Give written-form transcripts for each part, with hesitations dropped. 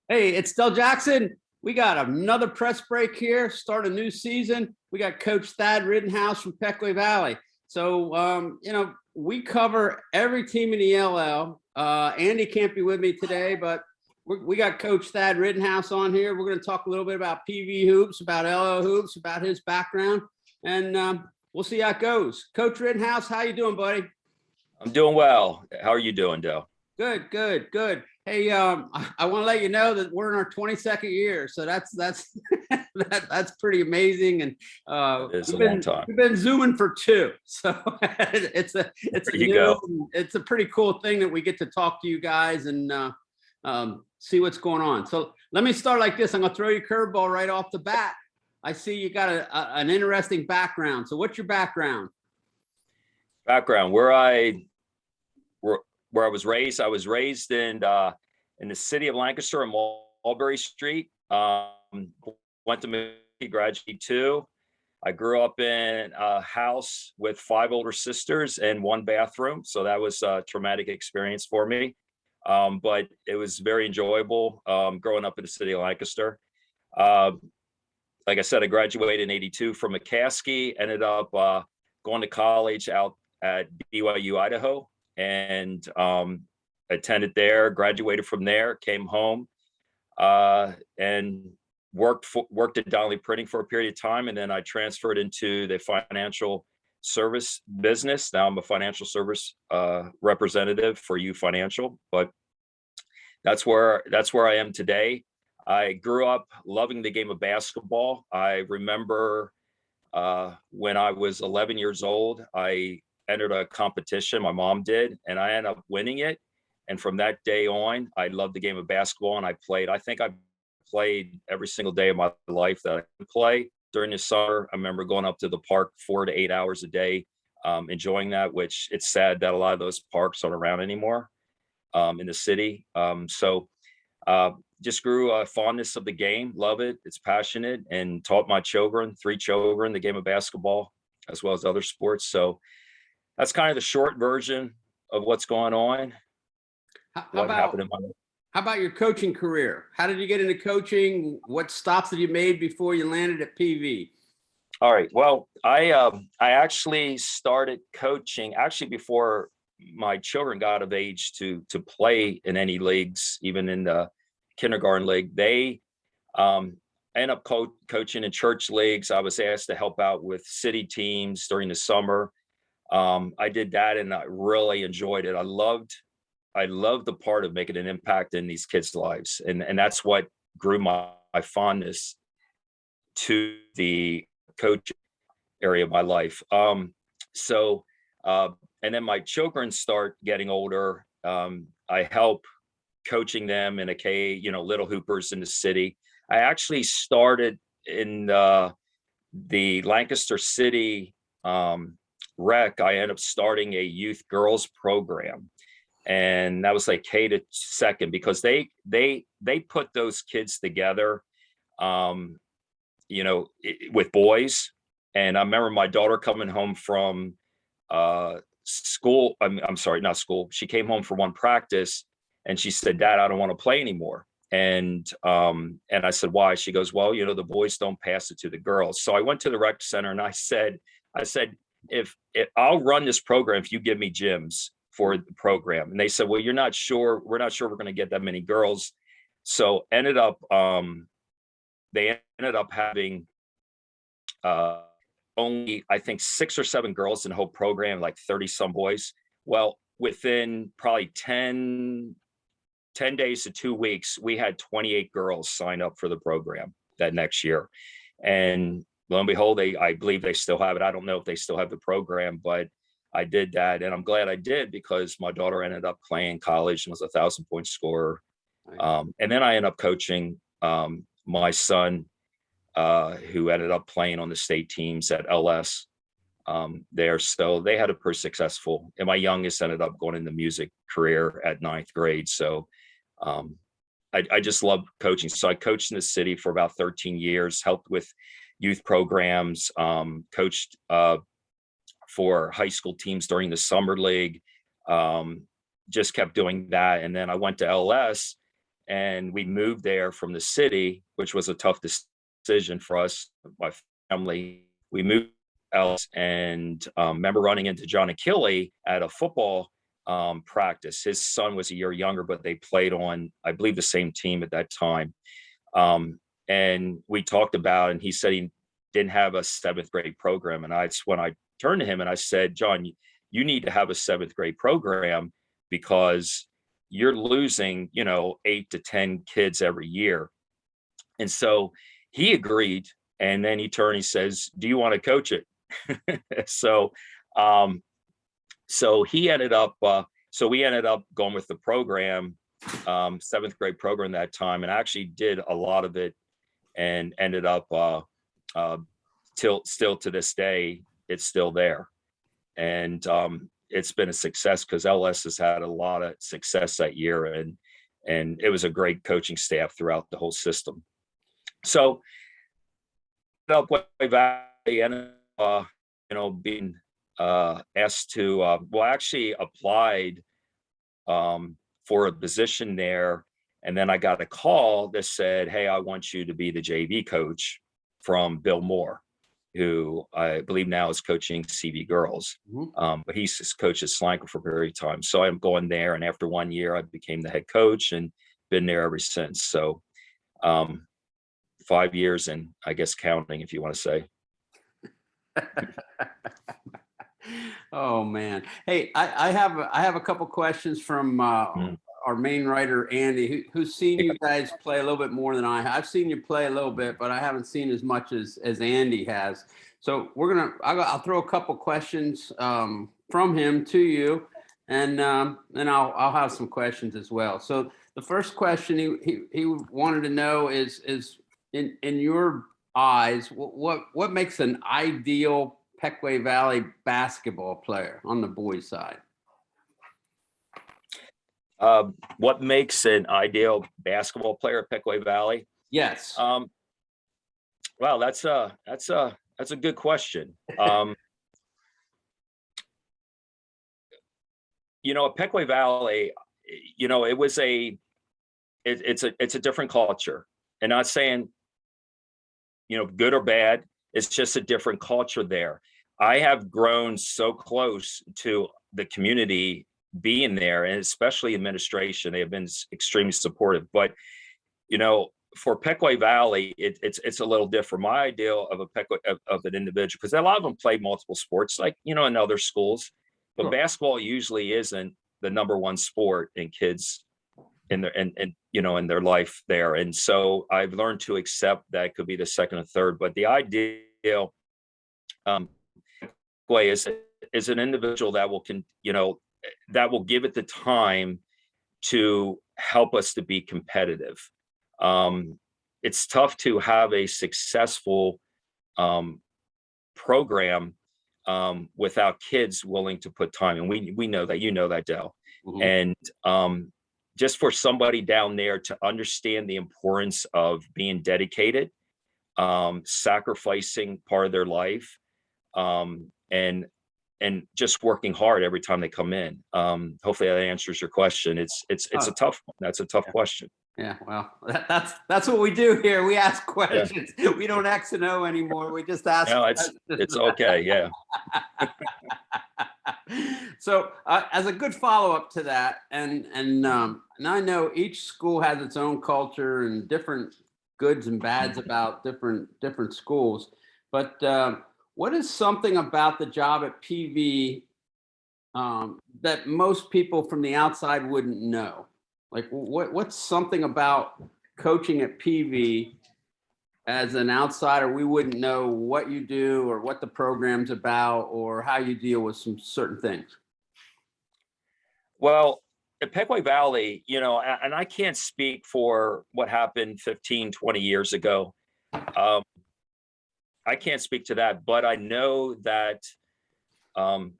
Hey, it's Del Jackson. We got another press break here, start a new season. We got Coach Thad Rittenhouse from Pequea Valley. So, we cover every team in the LL. Andy can't be with me today, but we got Coach Thad Rittenhouse on here. We're going to talk a little bit about PV hoops, about LLhoops, about his background, and we'll see how it goes. Coach Rittenhouse, how you doing, buddy? I'm doing well. How are you doing, Del? Good, good, good. Hey, I want to let you know that we're in our 22nd year, so that's that's pretty amazing. And It's a long time. we've been zooming for 2, so it's a pretty cool thing that we get to talk to you guys and see what's going on. So let me start like this. I'm gonna throw you a curveball right off the bat. I see you got an interesting background. So what's your background? Where I was raised. I was raised in the city of Lancaster on Mulberry Street. Went to Milwaukee, graduated too. I grew up in a house with 5 older sisters and 1 bathroom, so that was a traumatic experience for me. But it was very enjoyable growing up in the city of Lancaster. Like I said, I graduated in '82 from McCaskey. Ended up going to college out at BYU, Idaho, and attended there, graduated from there, came home, and worked at Donnelly Printing for a period of time, and then I transferred into the financial service business. Now I'm a financial service representative for U Financial, but that's where I am today. I grew up loving the game of basketball. I remember when I was 11 years old, I entered a competition, my mom did, and I ended up winning it. And from that day on, I loved the game of basketball, and I think I played every single day of my life that I could play. During the summer, I remember going up to the park 4 to 8 hours a day, enjoying that, which it's sad that a lot of those parks aren't around anymore in the city. Just grew a fondness of the game, love it, it's passionate, and taught my children, 3 children, the game of basketball, as well as other sports. So that's kind of the short version of what's going on. Happened in my life. How about your coaching career? How did you get into coaching? What stops have you made before you landed at PV? All right. Well, I actually started coaching before my children got of age to play in any leagues, even in the kindergarten league. They ended up coaching in church leagues. I was asked to help out with city teams during the summer. I did that, and I really enjoyed it. I loved the part of making an impact in these kids' lives, and that's what grew my fondness to the coaching area of my life. And then my children start getting older. I help coaching them in little hoopers in the city. I actually started in the Lancaster City rec. I ended up starting a youth girls program, and that was like K to second, because they put those kids together, with boys. And I remember my daughter coming home from school. I'm sorry, not school. She came home for one practice, and she said, "Dad, I don't want to play anymore." And I said, "Why?" She goes, "Well, the boys don't pass it to the girls." So I went to the rec center and I said, if I'll run this program if you give me gyms for the program. And they said, "Well, we're not sure we're going to get that many girls." So they ended up having only, I think, 6 or 7 girls in the whole program, like 30 some boys. Well, within probably 10 days to 2 weeks, we had 28 girls sign up for the program that next year. And lo and behold, I believe they still have it. I don't know if they still have the program, but I did that. And I'm glad I did, because my daughter ended up playing college and was a 1,000-point scorer. And then I ended up coaching my son, who ended up playing on the state teams at LS there. So they had a pretty successful, and my youngest ended up going into music career at 9th grade. So I just love coaching. So I coached in the city for about 13 years, helped with youth programs, coached for high school teams during the summer league, just kept doing that. And then I went to LS, and we moved there from the city, which was a tough decision for us, my family. We moved else and remember running into John Achille at a football practice. His son was a year younger, but they played on, I believe, the same team at that time. And we talked about, and he said he didn't have a 7th grade program. And when I turned to him and I said, John, you need to have a 7th grade program because you're losing, 8 to 10 kids every year. And so he agreed. And then he turned, he says, do you want to coach it? So, so he ended up, so we ended up going with the program, 7th grade program that time, and actually did a lot of it and ended up, still to this day, it's still there. And, it's been a success because LS has had a lot of success that year, and it was a great coaching staff throughout the whole system. So, up Valley and being asked to actually applied for a position there, and then I got a call that said, hey, I want you to be the JV coach from Bill Moore, who I believe now is coaching CV girls. But he's coached at Slanker for a period of time. So I'm going there, and after 1 year I became the head coach and been there ever since. So 5 years, and I guess counting, if you want to say. Oh man. Hey, I have a couple questions from our main writer, Andy, who's seen you guys play a little bit more than I have. I've seen you play a little bit, but I haven't seen as much as Andy has. So I'll throw a couple questions from him to you, and then I'll have some questions as well. So the first question he wanted to know is in your eyes, what makes an ideal Pequea Valley basketball player on the boys' side? What makes an ideal basketball player at Pequea Valley? Yes. Well, that's a good question. At Pequea Valley, it's a different culture, and not saying, good or bad. It's just a different culture there. I have grown so close to the community being there, and especially administration. They have been extremely supportive. But for Pequea Valley, it's a little different. My ideal of of an individual, because a lot of them play multiple sports, like in other schools, but Sure. Basketball usually isn't the number one sport in kids in their in their life there. And so I've learned to accept that it could be the second or third. But the ideal way is an individual that will give it the time to help us to be competitive. It's tough to have a successful program without kids willing to put time. And we know that, Dell. Mhm. And just for somebody down there to understand the importance of being dedicated, sacrificing part of their life, and just working hard every time they come in. Hopefully that answers your question. It's a tough one. That's a tough question. Yeah, well, that's what we do here. We ask questions. Yeah. We don't X and O anymore. We just ask. No, it's okay. Yeah. So, as a good follow up to that, and I know each school has its own culture and different goods and bads about different schools. But what is something about the job at PV that most people from the outside wouldn't know? Like, what's something about coaching at PV as an outsider we wouldn't know what you do or what the program's about or how you deal with some certain things? Well, at Pequea Valley, and I can't speak for what happened 15, 20 years ago. I can't speak to that, but I know that, at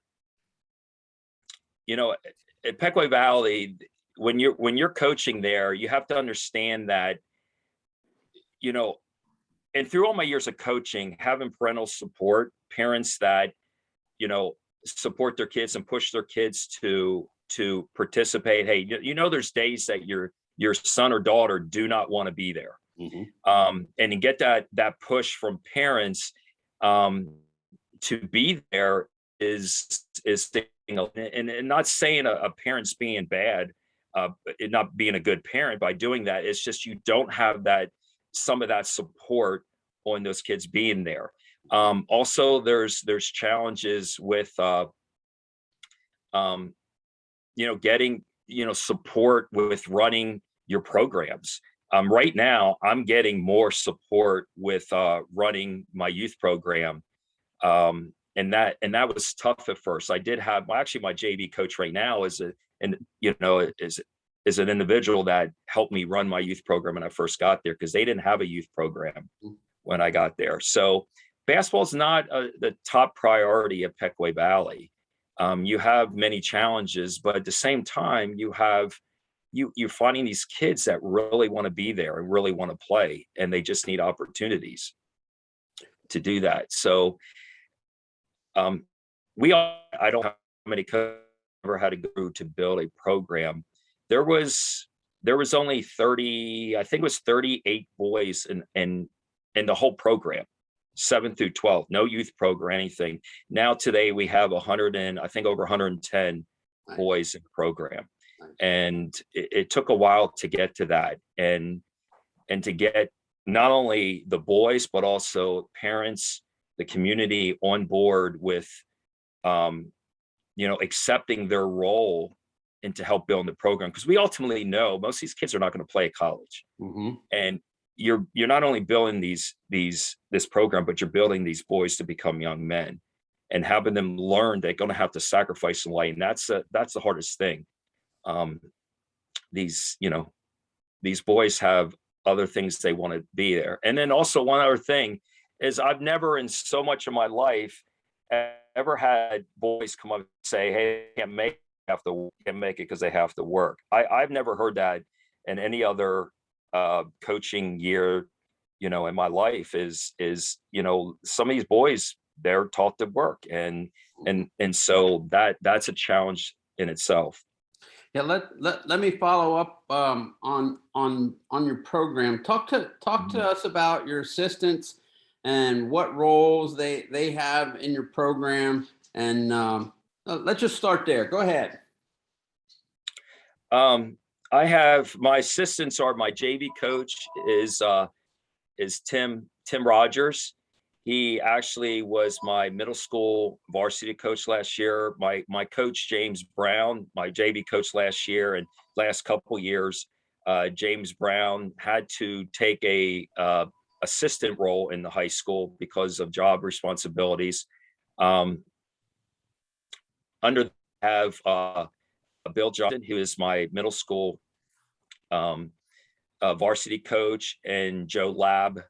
Pequea Valley, when you're coaching there, you have to understand that, and through all my years of coaching, having parental support, parents that, support their kids and push their kids to participate. Hey, there's days that your your son or daughter do not want to be there. And to get that push from parents to be there is and not saying a parent's being bad, not being a good parent by doing that. It's just you don't have some of that support on those kids being there. Also, there's challenges with getting support with running your programs. Right now, I'm getting more support with running my youth program. And that was tough at first. I did have actually my JV coach right now is an individual that helped me run my youth program when I first got there, because they didn't have a youth program when I got there. So basketball is not the top priority at Pequea Valley. You have many challenges, but at the same time, you're finding these kids that really want to be there and really want to play, and they just need opportunities to do that. So I don't have many coaches ever had to go to build a program. There was only 30, I think it was 38 boys in the whole program, 7 through 12, no youth program, anything. Now today we have 100 and I think over 110 boys in the program. And it took a while to get to that, and to get not only the boys, but also parents, the community on board with, accepting their role and to help build the program. Because we ultimately know most of these kids are not going to play at college. And you're not only building this program, but you're building these boys to become young men and having them learn they're going to have to sacrifice some life. And that's the hardest thing. These boys have other things they want to be there. And then also one other thing is I've never in so much of my life ever had boys come up and say, hey, I can't make it because they have to work. I've never heard that in any other coaching year, in my life is some of these boys, they're taught to work. And so that's a challenge in itself. Yeah, let me follow up on your program. Talk to us about your assistants and what roles they have in your program. And let's just start there. Go ahead. I have my assistants are my JV coach is Tim Rogers. He actually was my middle school varsity coach last year. My coach, James Brown, my JV coach last year and last couple years, James Brown had to take a assistant role in the high school because of job responsibilities. Under have Bill Johnson, who is my middle school varsity coach, and Joe Lab,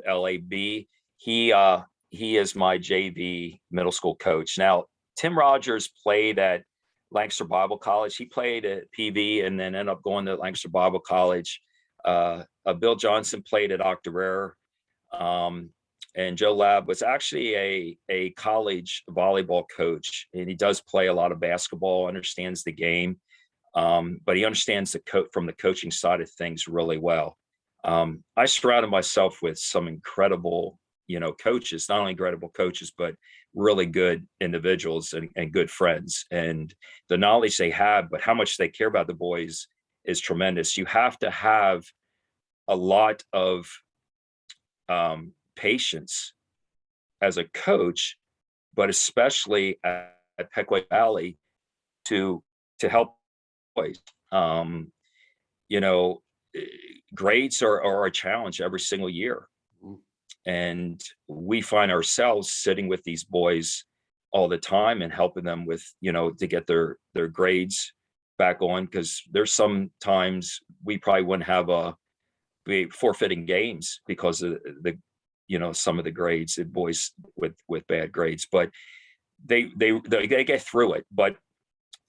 L-A-B. He is my JV middle school coach. Now, Tim Rogers played at Lancaster Bible College. He played at PV and then ended up going to Lancaster Bible College. Bill Johnson played at Octorara. And Joe Lab was actually a college volleyball coach, and he does play a lot of basketball, understands the game, but he understands from the coaching side of things really well. I surrounded myself with some incredible coaches, not only incredible coaches, but really good individuals and good friends. And the knowledge they have, but how much they care about the boys is tremendous. You have to have a lot of patience as a coach, but especially at Pequea Valley to help boys. Grades are a challenge every single year. And we find ourselves sitting with these boys all the time and helping them with, to get their grades back on, because there's some times we probably wouldn't be forfeiting games because of some of the grades, the boys with bad grades, but they get through it. But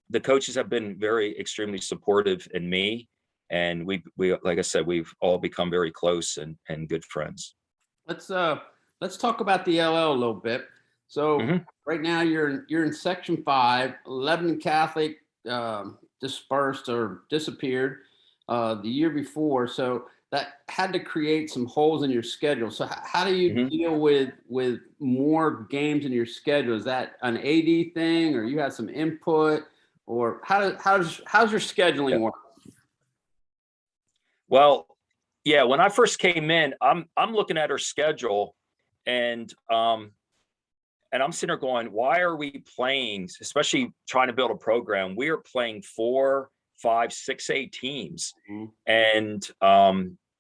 the coaches have been extremely supportive in me, and we like I said, we've all become very close and good friends. Let's talk about the LL a little bit. So right now you're in Section 5, Lebanon Catholic dispersed or disappeared. the year before. So that had to create some holes in your schedule. So how do you Mhm. deal with more games in your schedule? Is that an AD thing, or you have some input, or how's your scheduling Yeah. work? Well, yeah, when I first came in, I'm looking at her schedule and I'm sitting there going, why are we playing, especially trying to build a program? We are playing 4, 5, 6A teams. Mhm.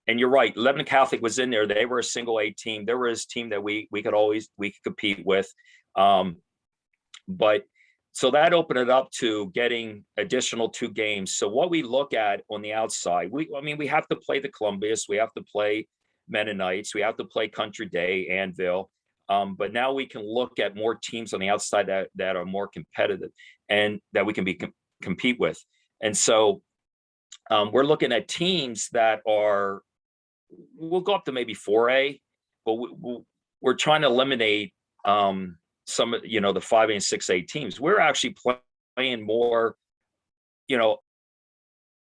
And you're right, Lebanon Catholic was in there. They were a single A team. There was a team that we could compete with. But so that opened it up to getting additional 2 games. So what we look at on the outside, we have to play the Columbius, we have to play Mennonites, we have to play Country Day, Anvil. But now we can look at more teams on the outside that are more competitive and that we can compete with. And so we're looking at teams that are, we'll go up to maybe 4A, but we're trying to eliminate some, the 5A and 6A teams. We're actually playing more, you know,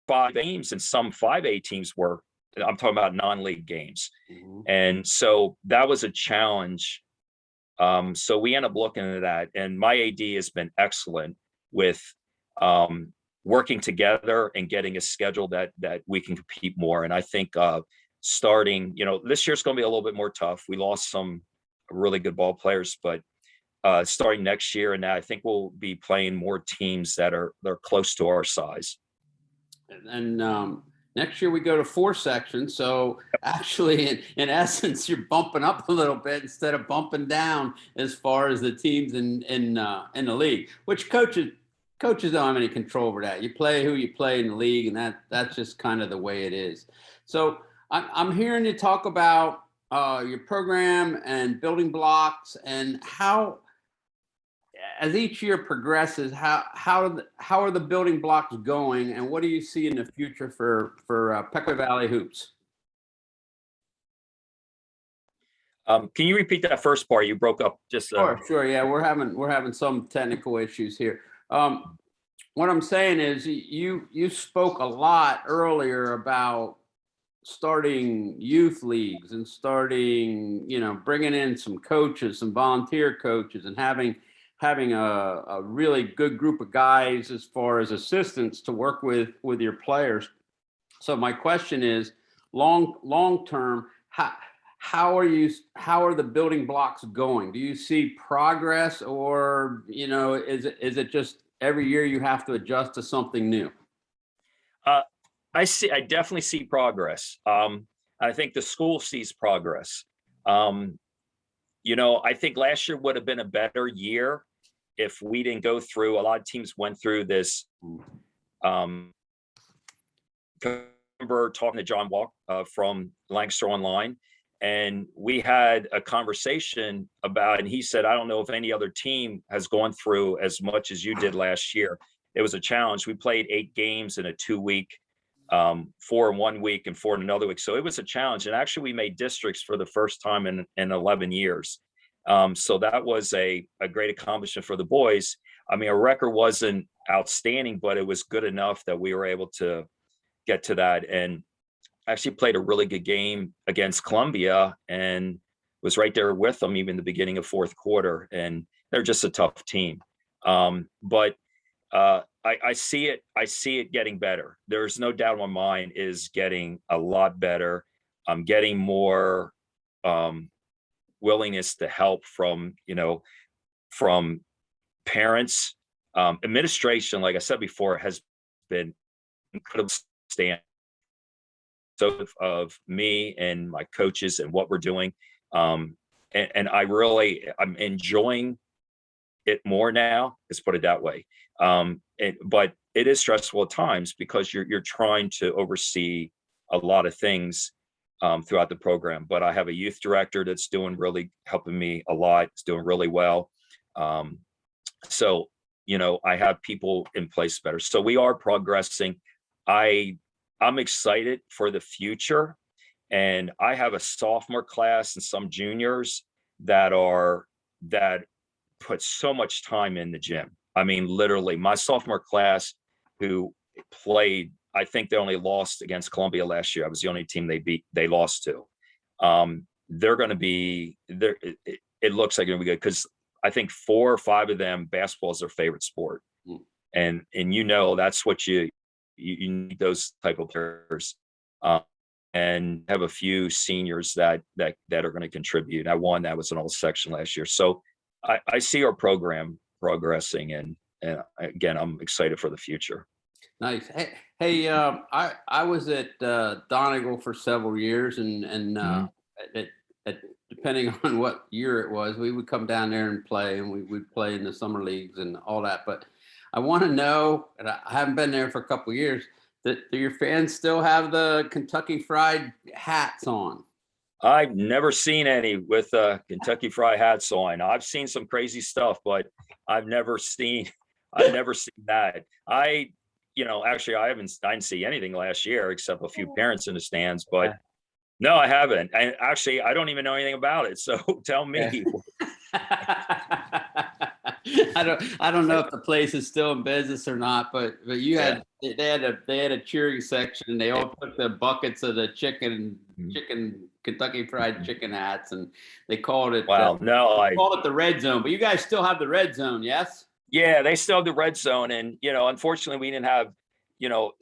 5 games and some 5A teams were. I'm talking about non-league games. Mhm. And so that was a challenge. So we end up looking at that, and my AD has been excellent with working together and getting a schedule that we can compete more. And I think starting, this year's going to be a little bit more tough. We lost some really good ball players, but starting next year, and I think we'll be playing more teams that are close to our size. And next year we go to 4 sections. So actually, in essence, you're bumping up a little bit instead of bumping down as far as the teams in the league. Which coaches don't have any control over that. You play who you play in the league, and that's just kind of the way it is. So I'm hearing you talk about your program and building blocks, and how, as each year progresses, how are the building blocks going, and what do you see in the future for Pequea Valley hoops? Can you repeat that first part? You broke up just. Sure. Yeah, we're having some technical issues here. What I'm saying is, you spoke a lot earlier about starting youth leagues and starting, bringing in some coaches, some volunteer coaches, and having a really good group of guys as far as assistants to work with your players. So my question is, long term, how are the building blocks going? Do you see progress, or is it just every year you have to adjust to something new? Uh, I definitely see progress. I think the school sees progress. I think last year would have been a better year if we didn't go through. A lot of teams went through this. Um, I remember talking to John Walk from Lancaster Online, and we had a conversation about, and he said, I don't know if any other team has gone through as much as you did last year. It was a challenge. We played 8 games in a 2-week, 4 in 1 week and 4 in another week. So it was a challenge. And actually we made districts for the first time in 11 years. So that was a great accomplishment for the boys. I mean, our record wasn't outstanding, but it was good enough that we were able to get to that. And actually played a really good game against Columbia and was right there with them even the beginning of 4th quarter. And they're just a tough team. But I see it. I see it getting better. There's no doubt in my mind is getting a lot better. I'm getting more willingness to help from parents. Administration, like I said before, has been incredibly stand of me and my coaches and what we're doing. And I'm enjoying it more now. Let's put it that way. But it is stressful at times because you're trying to oversee a lot of things throughout the program. But I have a youth director that's helping me a lot. It's doing really well. So I have people in place better. So we are progressing. I'm excited for the future, and I have a sophomore class and some juniors that put so much time in the gym. I mean, literally, my sophomore class who played, I think they only lost against Columbia last year. I was the only team they lost to. They're going to be there. It looks like they're going to be good because I think 4 or 5 of them, basketball is their favorite sport. And that's what you need, those type of players, and have a few seniors that are going to contribute. I won that was an all section last year. So I see our program progressing, and again, I'm excited for the future. Nice. Hey, I was at Donegal for several years, and at depending on what year it was, we would come down there and play, and we would play in the summer leagues and all that. But I want to know, and I haven't been there for a couple of years, do your fans still have the Kentucky Fried hats on? I've never seen any with Kentucky Fried hats on. I've seen some crazy stuff, but I've never seen that. Actually, I didn't see anything last year except a few parents in the stands, but no, I haven't. And actually, I don't even know anything about it. So tell me. I don't know if the place is still in business or not, but they had a cheering section, and they all took the buckets of the chicken Kentucky Fried Chicken hats, and they called it called it the red zone. But you guys still have the red zone, yes? Yeah, they still have the red zone, and unfortunately, we didn't have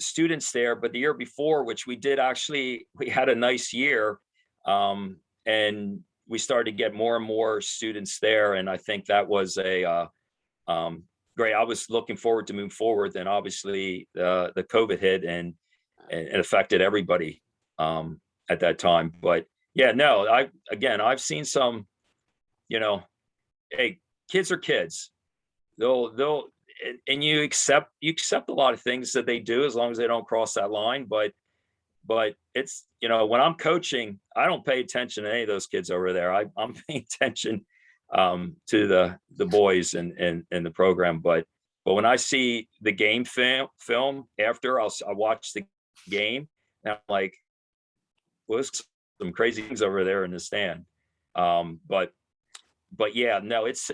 students there. But the year before, which we had a nice year, and we started to get more and more students there, and I think that was a great. I was looking forward to move forward, and obviously the COVID hit and it affected everybody at that time. But yeah, no, I've seen some, hey, kids are kids. They'll and you accept a lot of things that they do as long as they don't cross that line. But it's, when I'm coaching, I don't pay attention to any of those kids over there. I'm paying attention to the boys and the program. But when I see the game film after, I watch the game, and I'm like, well, there's some crazy things over there in the stand. But yeah, no, it's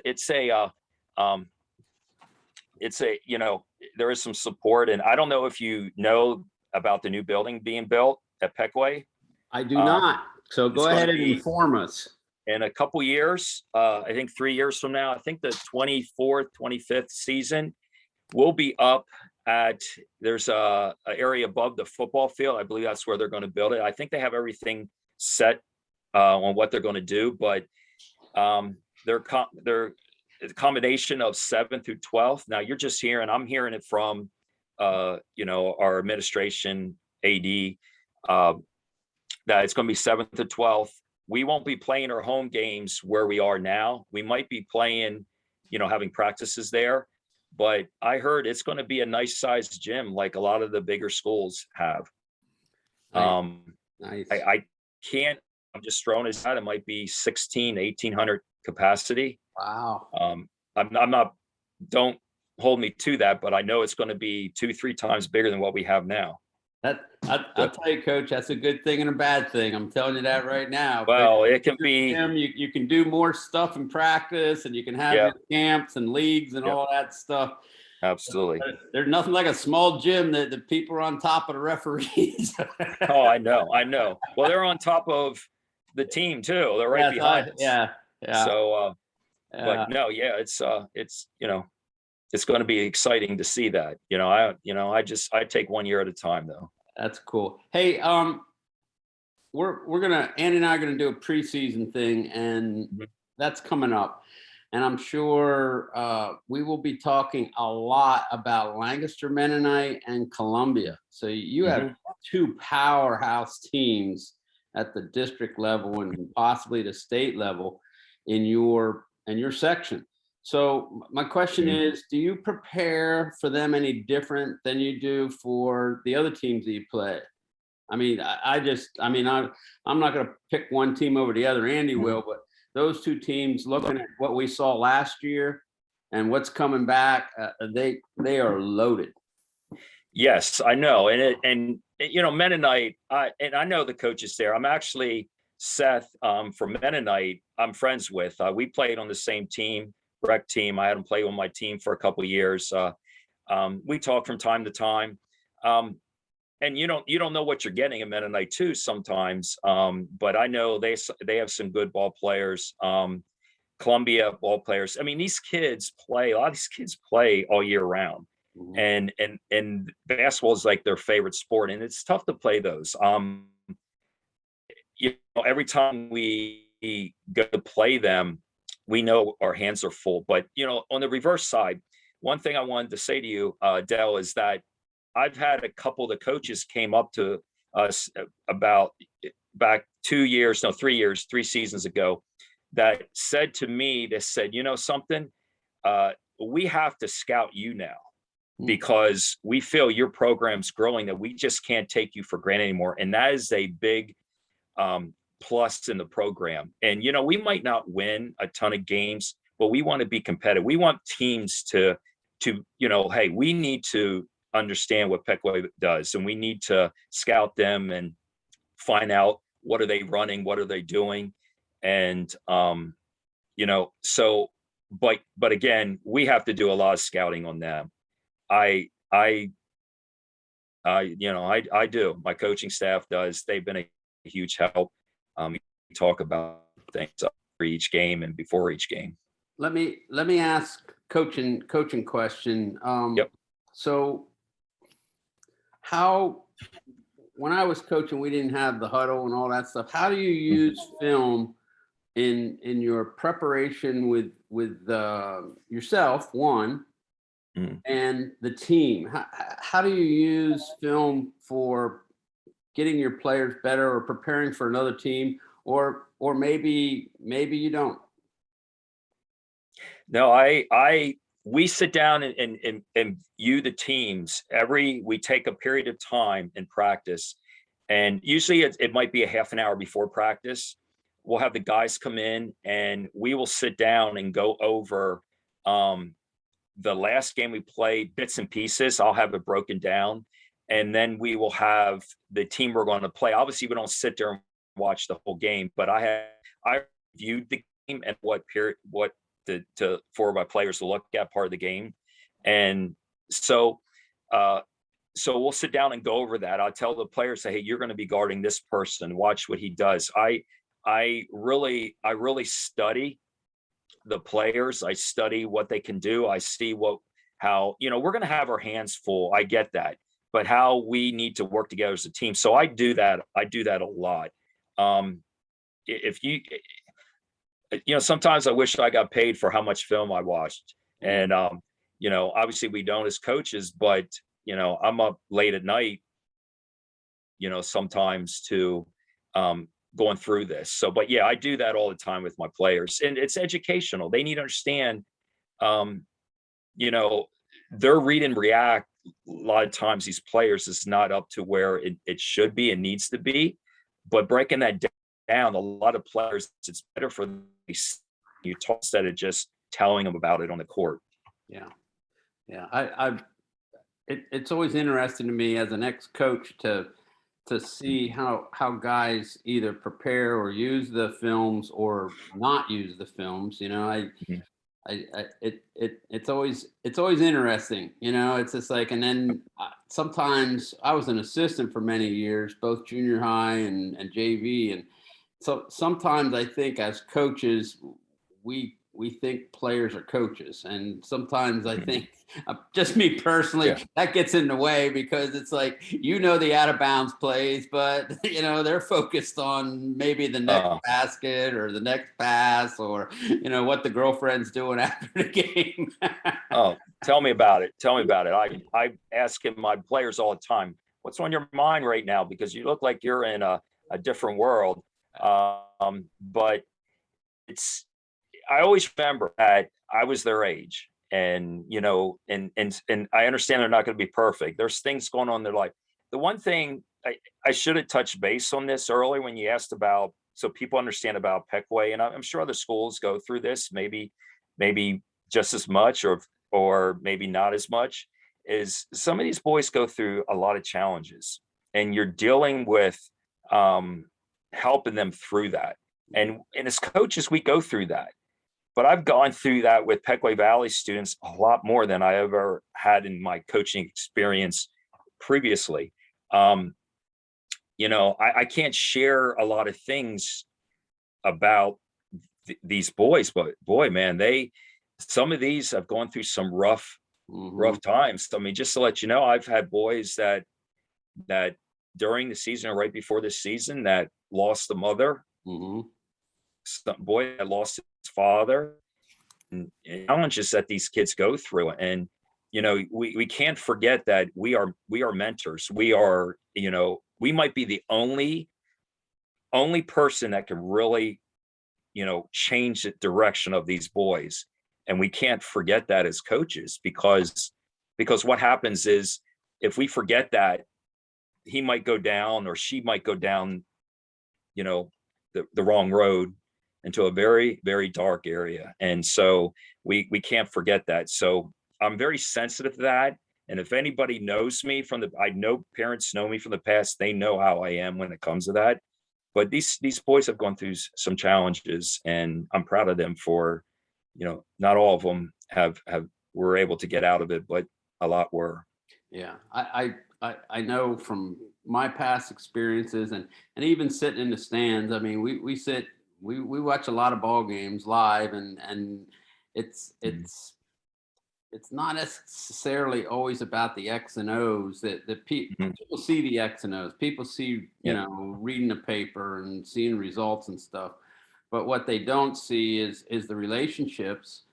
there is some support, and I don't know if you know about the new building being built at Pequea. I do not. So go ahead and inform us. In a couple years, I think 3 years from now, I think the 24th, 25th season, we'll be up at, there's a area above the football field. I believe that's where they're going to build it. I think they have everything set on what they're going to do, but they're a combination of 7th through 12th. Now you're just hearing, I'm hearing it from, our administration AD, that it's going to be 7th to 12th. We won't be playing our home games where we are now. We might be playing, having practices there, but I heard it's going to be a nice sized gym like a lot of the bigger schools have. Nice. I can't, I'm just throwing it out. It might be 1,800 capacity. Wow. I'm not, don't hold me to that, but I know it's going to be 2-3 times bigger than what we have now. I'll tell you, Coach, that's a good thing and a bad thing. I'm telling you that right now. Well, it can be. You can do more stuff in practice, and you can have your camps and leagues and all that stuff. Absolutely. There's nothing like a small gym that the people are on top of the referees. Oh, I know. Well, they're on top of the team too. They're right behind us. Yeah. So, but no, it's it's going to be exciting to see that. I take 1 year at a time though. That's cool. Hey, Andy and I are gonna do a preseason thing, and that's coming up. And I'm sure we will be talking a lot about Lancaster Mennonite and Columbia. So you have 2 powerhouse teams at the district level and possibly the state level in your section. So my question is, do you prepare for them any different than you do for the other teams that you play? I mean, I'm not going to pick one team over the other. Andy will, but those 2 teams, looking at what we saw last year and what's coming back, they are loaded. Yes, I know. And Mennonite, and I know the coaches there. I'm actually Seth from Mennonite. I'm friends with. We played on the same team, rec team. I had him play on my team for a couple of years. We talk from time to time. and you don't know what you're getting in Mennonite too sometimes. But I know they have some good ball players. Columbia ball players. I mean, a lot of these kids play all year round. Mhm. And basketball is like their favorite sport, and it's tough to play those. Every time we go to play them, we know our hands are full. But on the reverse side, one thing I wanted to say to you, Dell, is that I've had a couple of the coaches came up to us about back 2 years, no, 3 years, 3 seasons ago, that said to me, they said, something, we have to scout you now because we feel your program's growing, that we just can't take you for granted anymore. And that is a big plus in the program. And, we might not win a ton of games, but we want to be competitive. We want teams to, hey, we need to understand what Pequea does, and we need to scout them and find out what are they running, what are they doing. And, so, but again, we have to do a lot of scouting on them. I do. My coaching staff does. They've been a huge help. We talk about things for each game and before each game. Let me ask coaching question. Yep. So when I was coaching, we didn't have the huddle and all that stuff. How do you use film in your preparation with yourself, one, and the team? How do you use film for getting your players better or preparing for another team, or maybe you don't? No, we sit down and view the teams we take a period of time in practice, and usually it might be a half an hour before practice. We'll have the guys come in and we will sit down and go over the last game we played, bits and pieces. I'll have it broken down, and then we will have the team we're going to play. Obviously, we don't sit there and watch the whole game, but I viewed the game and what for my players to look at part of the game. And so we'll sit down and go over that. I'll tell the players, say, hey, you're going to be guarding this person. Watch what he does. I really study the players. I study what they can do. I see how we're going to have our hands full. I get that, but how we need to work together as a team. So I do that a lot. If sometimes I wish I got paid for how much film I watched. And, obviously we don't as coaches, but, I'm up late at night, sometimes to going through this. So, but yeah, I do that all the time with my players, and it's educational. They need to understand, their read and react. A lot of times these players is not up to where it should be and needs to be, but breaking that down, a lot of players, it's better for you talk instead of just telling them about it on the court. Yeah. It's always interesting to me as an ex-coach to see how guys either prepare or use the films or not use the films. It's always interesting. It's just like, and then sometimes I was an assistant for many years, both junior high and JV, and so sometimes I think as coaches we think players are coaches, and sometimes I think, just me personally, that gets in the way, because it's like, the out of bounds plays, but they're focused on maybe the next basket or the next pass, or what the girlfriend's doing after the game. Oh, tell me about it. I ask my players all the time, what's on your mind right now? Because you look like you're in a different world. But I always remember that I was their age, and and I understand they're not going to be perfect. There's things going on in their life. The one thing I should have touched base on this earlier when you asked about, so people understand about Pequea, and I'm sure other schools go through this, maybe just as much, or maybe not as much, is some of these boys go through a lot of challenges, and you're dealing with helping them through that. And as coaches, we go through that. But I've gone through that with Pequea Valley students a lot more than I ever had in my coaching experience previously. I can't share a lot of things about these boys, but boy, man, some of these have gone through some rough times. I mean, just to let you know, I've had boys that during the season or right before the season that lost a mother, some boy that lost his father, and challenges that these kids go through. And we can't forget that we are mentors. We are, we might be the only person that can really, change the direction of these boys. And we can't forget that as coaches, because what happens is, if we forget that, he might go down or she might go down, the wrong road into a very, very dark area. And so we can't forget that. So I'm very sensitive to that. And if anybody knows me I know parents know me from the past, they know how I am when it comes to that. But these boys have gone through some challenges, and I'm proud of them for, not all of them were able to get out of it, but a lot were. Yeah, I know from my past experiences, and even sitting in the stands. I mean, we watch a lot of ball games live, and it's not necessarily always about the X and O's that people see the X and O's. People see, reading the paper and seeing results and stuff. But what they don't see is the relationships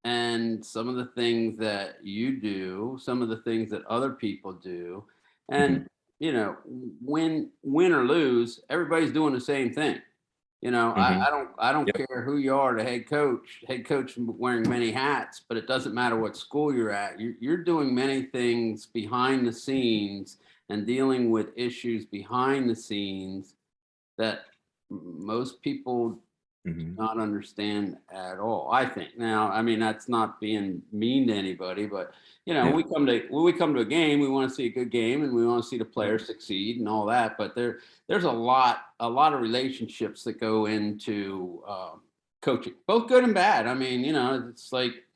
and some of the things that you do, some of the things that other people do. And, win or lose, everybody's doing the same thing. I don't Yep. care who you are, the head coach wearing many hats, but it doesn't matter what school you're at. You're doing many things behind the scenes and dealing with issues behind the scenes that most people do not understand at all, I think. Now, I mean, that's not being mean to anybody, but when we come to a game, we want to see a good game and we want to see the players succeed and all that. But there's a lot of relationships that go into coaching, both good and bad. I mean, it's like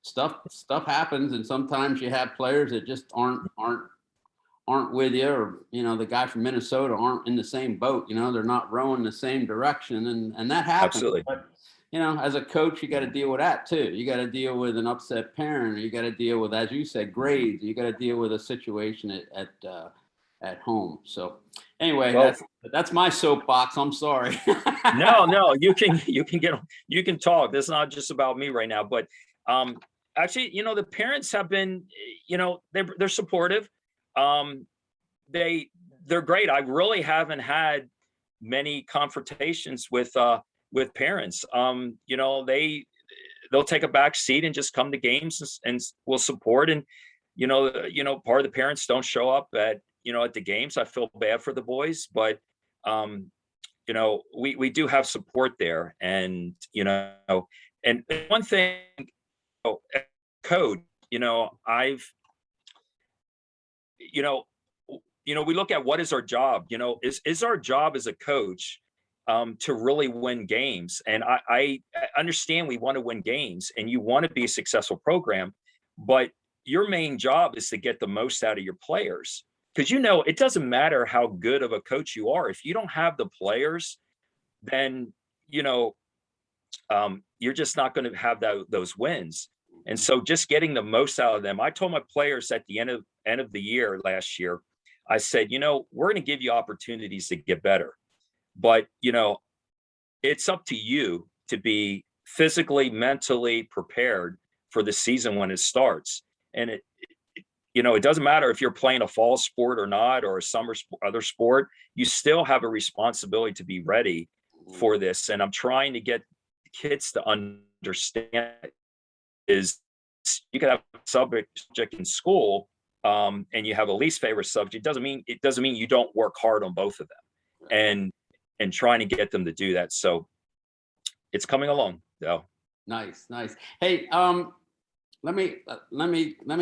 stuff happens, and sometimes you have players that just aren't with you, or the guy from Minnesota aren't in the same boat. They're not rowing the same direction, and that happens. Absolutely. But as a coach, you got to deal with that too. You got to deal with an upset parent, or you got to deal with, as you said, grades. You got to deal with a situation at home. So anyway, Well, that's my soapbox. I'm sorry. no, you can talk. This is not just about me right now, but actually, the parents have been, they're supportive. They're great. I really haven't had many confrontations with parents. They'll take a back seat and just come to games and will support. And part of the parents don't show up at the games. I feel bad for the boys, but we do have support there. And and one thing, code, I've we look at what is our job. Is our job as a coach to really win games? And I understand we want to win games and you want to be a successful program, but your main job is to get the most out of your players. Because it doesn't matter how good of a coach you are. If you don't have the players, then you're just not going to have those wins. And so just getting the most out of them. I told my players at the end of the year last year, I said, we're going to give you opportunities to get better, but it's up to you to be physically, mentally prepared for the season when it starts. And it doesn't matter if you're playing a fall sport or not, or a summer other sport, you still have a responsibility to be ready for this. And I'm trying to get kids to understand is you can have a subject in school and you have a least favorite subject. It doesn't mean you don't work hard on both of them, and trying to get them to do that. So it's coming along though. Nice. Hey, let me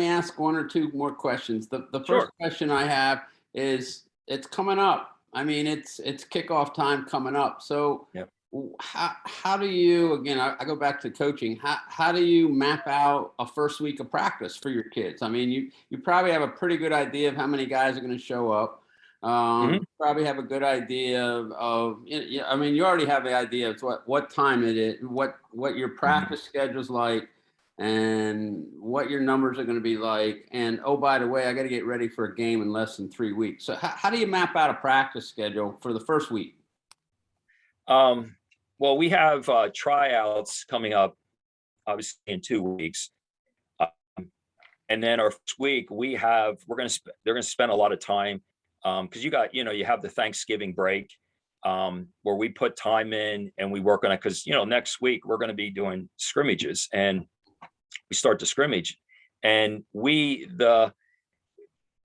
ask one or two more questions. The first question I have is, it's coming up. I mean, it's kickoff time coming up. So how do you, again, I go back to coaching, how do you map out a first week of practice for your kids? I mean, you probably have a pretty good idea of how many guys are going to show up. Mhm. Probably have a good idea I mean, you already have the idea of what time it is, what your Mhm. practice schedule's like, and what your numbers are going to be like. And oh, by the way, I got to get ready for a game in less than 3 weeks. So how do you map out a practice schedule for the first week? Um, well, we have tryouts coming up, obviously in 2 weeks. And then our first week, they're gonna spend a lot of time, because you have the Thanksgiving break, where we put time in and we work on it. Because next week we're gonna be doing scrimmages, and we start the scrimmage, and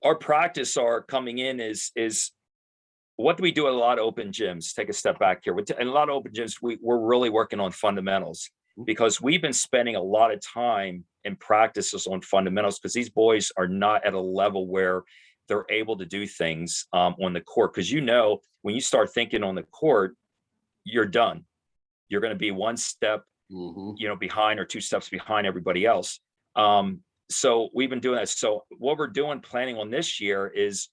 our practice are coming in is what do we do at a lot of open gyms? Take a step back here. In a lot of open gyms, we're really working on fundamentals, because we've been spending a lot of time in practices on fundamentals, because these boys are not at a level where they're able to do things on the court. Because when you start thinking on the court, you're done. You're going to be one step Hmm. behind, or two steps behind everybody else. So we've been doing that. So what we're doing, planning on this year, is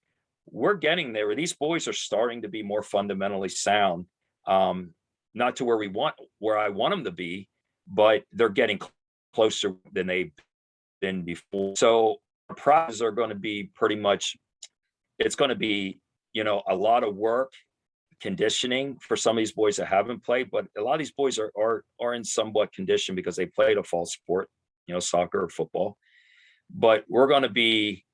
we're getting there. These boys are starting to be more fundamentally sound. Not to where I want them to be, but they're getting closer than they've been before. So our prizes are going to be pretty much, it's going to be, a lot of work, conditioning for some of these boys that haven't played, but a lot of these boys are in somewhat condition because they played a fall sport, soccer or football. But we're going to be,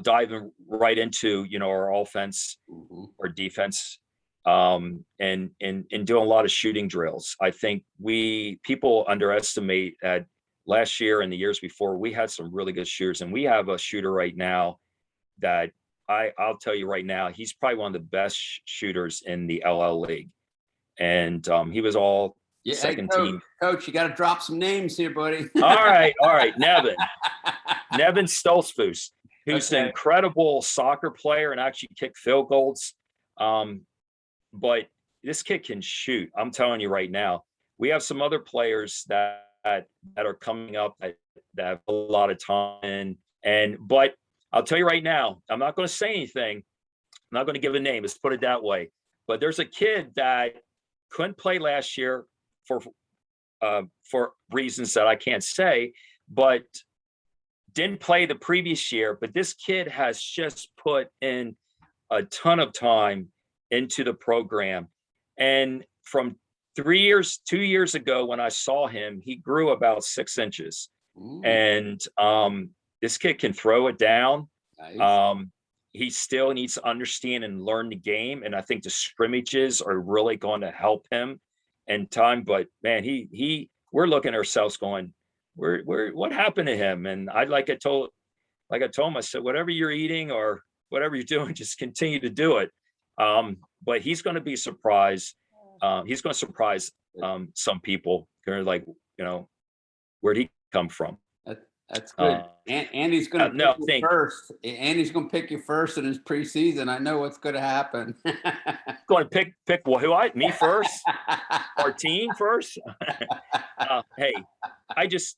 diving right into, our offense Hmm. or defense, and doing a lot of shooting drills. I think people underestimate that last year and the years before, we had some really good shooters, and we have a shooter right now that I'll tell you right now, he's probably one of the best shooters in the LL League. And he was all Yeah, hey, second coach, team. coach, you got to drop some names here, buddy. All right, Nevin Stoltzfus, who's an Okay. incredible soccer player and actually kicked field goals. Um, but this kid can shoot. I'm telling you right now. We have some other players that are coming up that have a lot of time. But I'll tell you right now, I'm not going to say anything. I'm not going to give a name. Let's put it that way. But there's a kid that couldn't play last year for reasons that I can't say, but didn't play the previous year. But this kid has just put in a ton of time into the program. And from 2 years ago, when I saw him, he grew about 6 inches. Mm, And this kid can throw it down. nice. Um, he still needs to understand and learn the game. And I think the scrimmages are really going to help him in time. But man, we're looking at ourselves going, what happened to him? And like I told him, I said, whatever you're eating or whatever you're doing, just continue to do it. But he's going to be surprised. He's going to surprise some people. They're like, where'd he come from? That's good. Uh, Andy's going to pick no, you think first. Andy's going to pick you first in his preseason. I know what's going to happen. going to pick me first, our team first. Hey, I just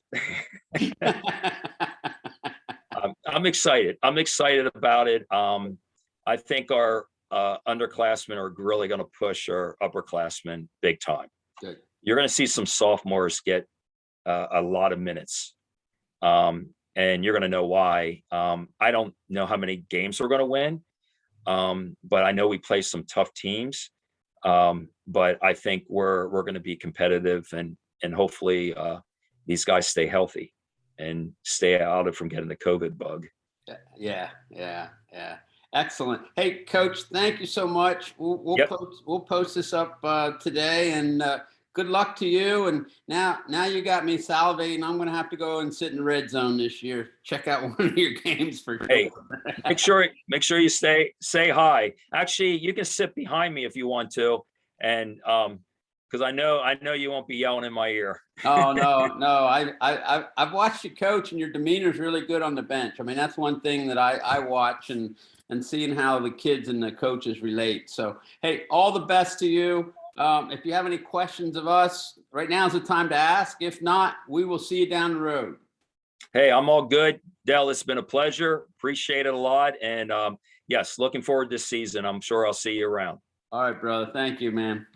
I'm excited. I'm excited about it. I think our underclassmen are really going to push our upperclassmen big time. Good. You're going to see some sophomores get a lot of minutes, and you're going to know why. I don't know how many games we're going to win, but I know we play some tough teams. But I think we're going to be competitive, and hopefully these guys stay healthy and stay out of from getting the COVID bug. Yeah, yeah, yeah. Excellent. Hey, Coach, thank you so much. Yep. We'll post this up today, and good luck to you. And now you got me salivating. I'm going to have to go and sit in the red zone this year. Check out one of your games for sure. Hey, make sure you say hi. Actually, you can sit behind me if you want to, and because I know you won't be yelling in my ear. Oh no! I've watched you coach, and your demeanor is really good on the bench. I mean, that's one thing that I watch, and seeing how the kids and the coaches relate. So, hey, all the best to you. If you have any questions of us, right now is the time to ask. If not, we will see you down the road. Hey, I'm all good. Dell, it's been a pleasure. Appreciate it a lot. And Yes, looking forward this season. I'm sure I'll see you around. All right, brother. Thank you, man.